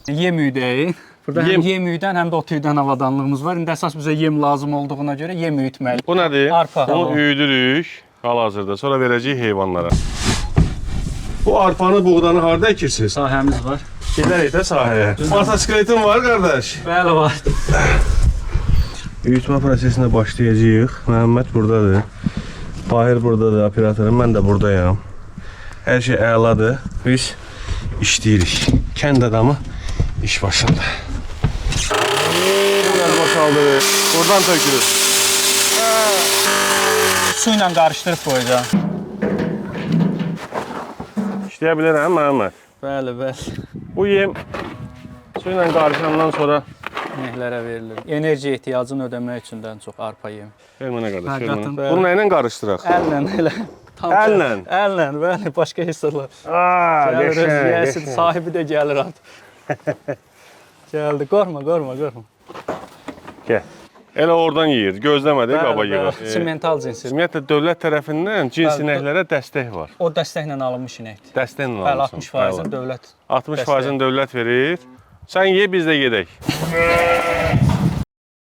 Yem üyüdəyin. Burada həm yem üyüdən, həm də ot üyüdən avadanlığımız var. İndi əsas bizə yem lazım olduğuna görə yem üyütməli. Bu nədir? Arpa. Bunu üyüdürük hal-hazırda. Sonra verəcəyik heyvanlara. Bu arpanı, buğdanı harda əkirsiniz? Sahəmiz var. Gedərik də sahəyə. Motosikletin var, qardaş? Bəli, var. Üyütmə prosesinə başlayacağıq. Məhəmməd buradadır. Tahir buradadır, operatorum. Mən də buradayam. Hər şey əladır. Biz işləyirik. Kənd adamı iş başında. Biraz boşaldırır. Buradan tökülür. Su ilə qarışdırıb qoyacağım. İşləyə bilərəm, Məhəmməd. Bəli, bəli. Bu yem su ilə qarışandan sonra İnəklərə verilir. Enerji ehtiyacını ödəmək üçün də çox arpa yemi. ver mənə qardaş, ver Həqiqətən, mənə. bəli. Bunu nə ilə qarışdıraq? Əllə elə. Əllə? Əllə, bəli, başqa hissələr. Qəşəng, Gəlir, qəşəng. sahibi də gəlir artıq. Gəldi, qorma. Gəl. Elə oradan yeyir, gözləmədik, qaba Bəli, yığır. bəli. Simental cinsi. Ümumiyyətlə, dövlət tərəfindən cins Bəli. inəklərə dəstək var. O dəstəklə alınmış inəkdir. Dəstəklə Bəli, alırsan. 60%-in dövlət. 60%-ni dövlət verir. Sən ye, biz də gedək.